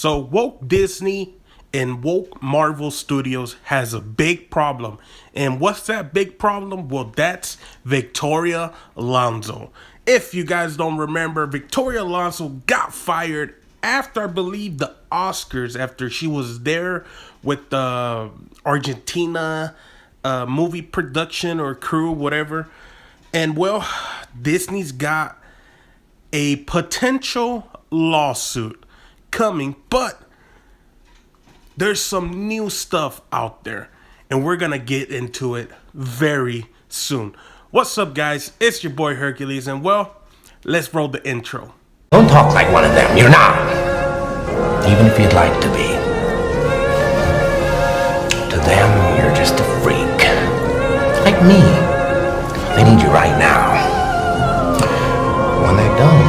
So woke Disney and woke Marvel Studios has a big problem. And what's that big problem? Well, that's Victoria Alonso. If you guys don't remember, Victoria Alonso got fired after, I believe, the Oscars, after she was there with the Argentina movie production or crew, whatever. And well, Disney's got a potential lawsuit coming, but there's some new stuff out there, and we're gonna get into it very soon. What's up, guys? It's your boy Hercules, and well, let's roll the intro. Don't talk like one of them. You're not. Even if you'd like to be. To them, you're just a freak. Like me. They need you right now. When they're done,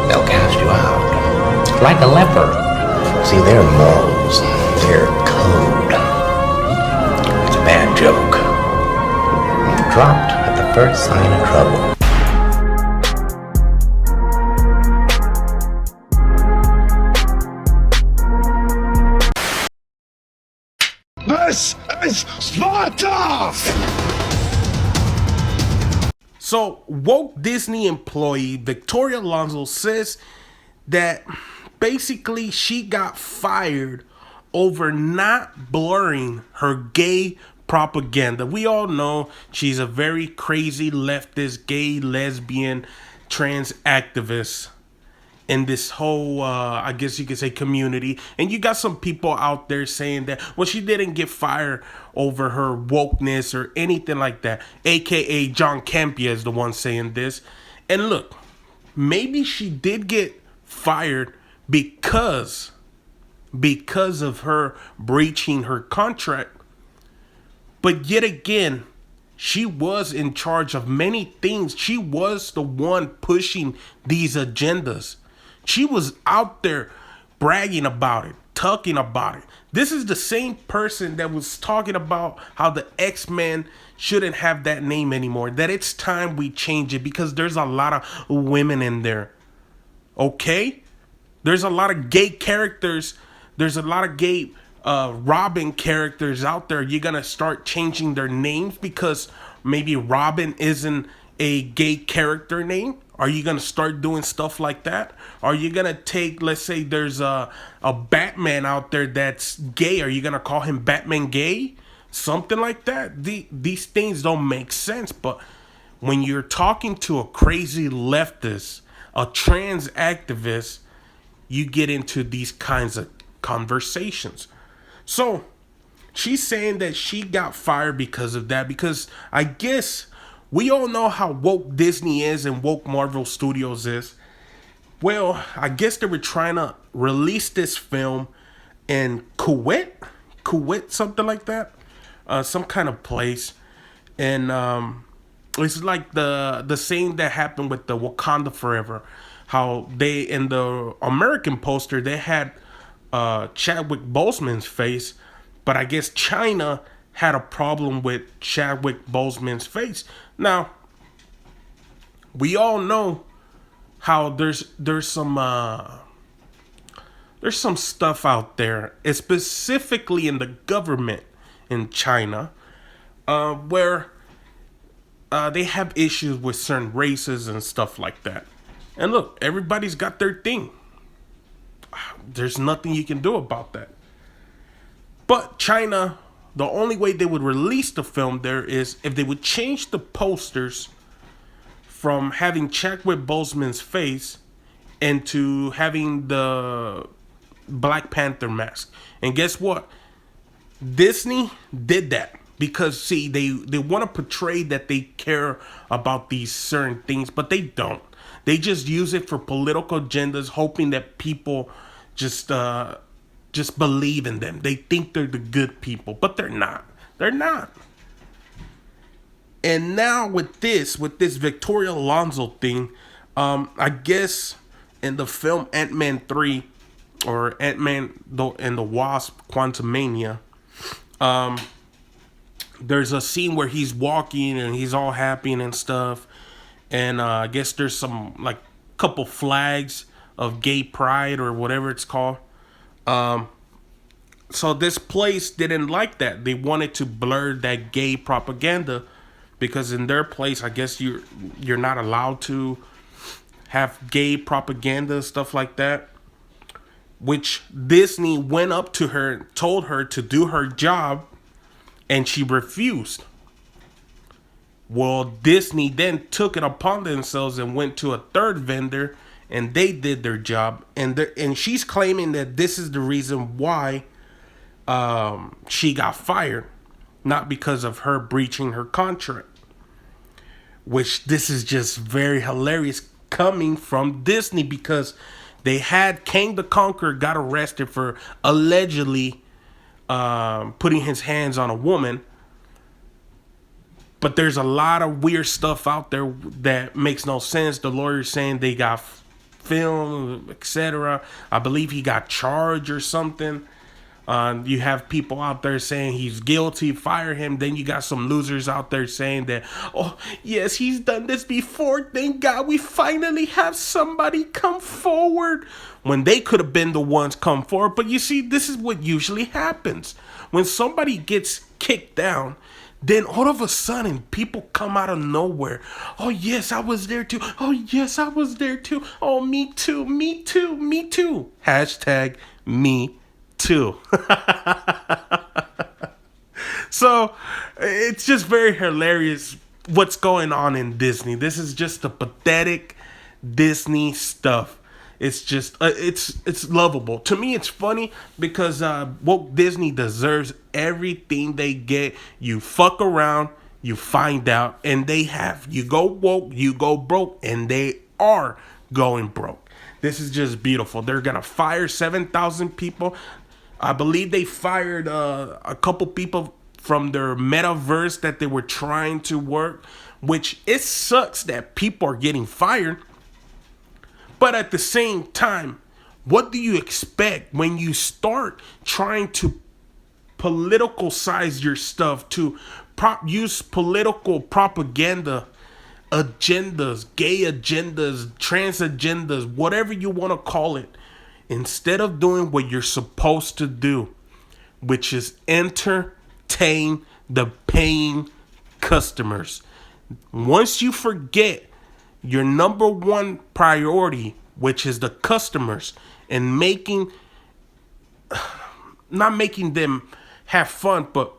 they'll cast you out. Like a leper. See, their morals, their code. It's a bad joke. Dropped at the first sign of trouble. This is Sparta! So, woke Disney employee Victoria Alonso says that basically she got fired over not blurring her gay propaganda. We all know she's a very crazy leftist, gay, lesbian, trans activist in this whole, I guess you could say, community. And you got some people out there saying that, well, she didn't get fired over her wokeness or anything like that. AKA John Campia is the one saying this. And look, maybe she did get fired because of her breaching her contract. But yet again, she was in charge of many things. She was the one pushing these agendas. She was out there bragging about it, talking about it. This is the same person that was talking about how the X-Men shouldn't have that name anymore, that it's time we change it because there's a lot of women in there. Okay? There's a lot of gay characters. There's a lot of gay Robin characters out there. You're going to start changing their names because maybe Robin isn't a gay character name? Are you going to start doing stuff like that? Are you going to take, let's say there's a Batman out there that's gay. Are you going to call him Batman gay? Something like that. These things don't make sense. But when you're talking to a crazy leftist, a trans activist, you get into these kinds of conversations. So she's saying that she got fired because of that, because I guess we all know how woke Disney is and woke Marvel Studios is. Well, I guess they were trying to release this film in Kuwait, something like that, some kind of place. And it's like the same that happened with the Wakanda Forever. How they, in the American poster, they had Chadwick Boseman's face, but I guess China had a problem with Chadwick Boseman's face. Now, we all know how there's some stuff out there, specifically in the government in China, where they have issues with certain races and stuff like that. And look, everybody's got their thing. There's nothing you can do about that. But China, the only way they would release the film there is if they would change the posters from having Chadwick Boseman's face into having the Black Panther mask. And guess what? Disney did that because, see, they want to portray that they care about these certain things, but they don't. They just use it for political agendas, hoping that people just believe in them. They think they're the good people, but they're not. They're not. And now with this Victoria Alonso thing, I guess in the film Ant-Man 3 or Ant-Man and the Wasp: Quantumania, there's a scene where he's walking and he's all happy and stuff. And I guess there's some like couple flags of gay pride or whatever it's called. So this place didn't like that. They wanted to blur that gay propaganda because in their place, I guess you're not allowed to have gay propaganda, stuff like that. Which Disney went up to her, told her to do her job, and she refused. Well, Disney then took it upon themselves and went to a third vendor, and they did their job. And she's claiming that this is the reason why she got fired, not because of her breaching her contract. Which this is just very hilarious coming from Disney, because they had King the Conqueror got arrested for allegedly putting his hands on a woman. But there's a lot of weird stuff out there that makes no sense. The lawyer's saying they got film, etc. I believe he got charged or something. You have people out there saying he's guilty, fire him. Then you got some losers out there saying that, oh, yes, he's done this before. Thank God we finally have somebody come forward. When they could have been the ones come forward. But you see, this is what usually happens. When somebody gets kicked down, then all of a sudden, people come out of nowhere. Oh, yes, I was there too. Oh, yes, I was there too. Oh, me too, me too, me too. Hashtag me too. So, it's just very hilarious what's going on in Disney. This is just the pathetic Disney stuff. It's just, it's lovable. To me, it's funny because Walt Disney deserves everything they get. You fuck around, you find out, and they have. You go woke, you go broke, and they are going broke. This is just beautiful. They're going to fire 7,000 people. I believe they fired a couple people from their metaverse that they were trying to work, which it sucks that people are getting fired. But at the same time, what do you expect when you start trying to politicalize your stuff, to use political propaganda, agendas, gay agendas, trans agendas, whatever you want to call it, instead of doing what you're supposed to do, which is entertain the paying customers. Once you forget your number one priority, which is the customers, and not making them have fun, but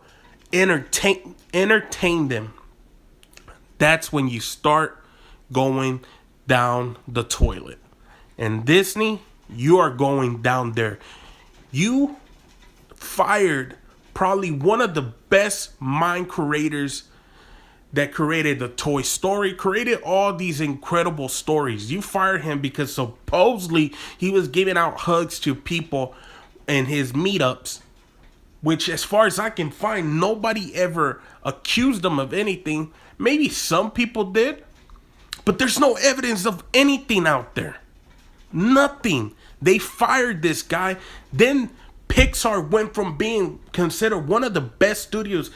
entertain them, that's when you start going down the toilet. And Disney, you are going down there. You fired probably one of the best mind creators that created the Toy Story, created all these incredible stories. You fired him because supposedly he was giving out hugs to people in his meetups, which as far as I can find, nobody ever accused him of anything. Maybe some people did, but there's no evidence of anything out there. Nothing. They fired this guy. Then Pixar went from being considered one of the best studios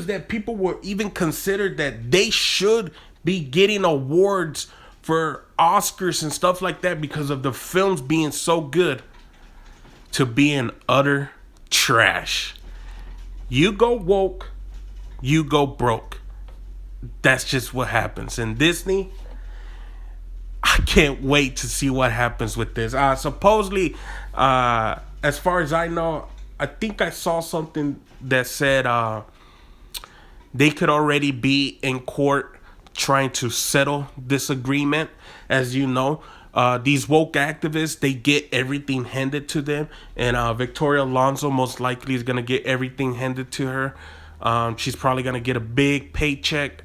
that people were even considered that they should be getting awards for Oscars and stuff like that because of the films being so good, to being utter trash. You go woke, you go broke. That's just what happens. And Disney, I can't wait to see what happens with this. Supposedly, as far as I know, I think I saw something that said they could already be in court trying to settle this agreement. As you know, these woke activists, they get everything handed to them. And Victoria Alonso most likely is going to get everything handed to her. She's probably going to get a big paycheck.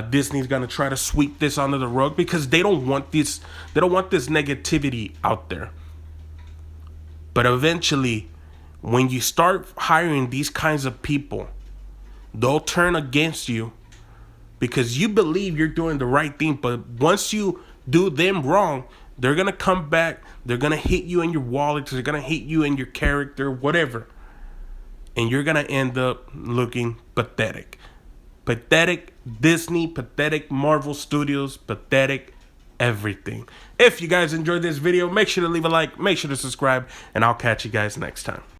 Disney's going to try to sweep this under the rug because they don't want this. They don't want this negativity out there. But eventually, when you start hiring these kinds of people, they'll turn against you because you believe you're doing the right thing. But once you do them wrong, they're going to come back. They're going to hit you in your wallet. They're going to hit you in your character, whatever. And you're going to end up looking pathetic. Pathetic Disney, pathetic Marvel Studios, pathetic everything. If you guys enjoyed this video, make sure to leave a like, make sure to subscribe, and I'll catch you guys next time.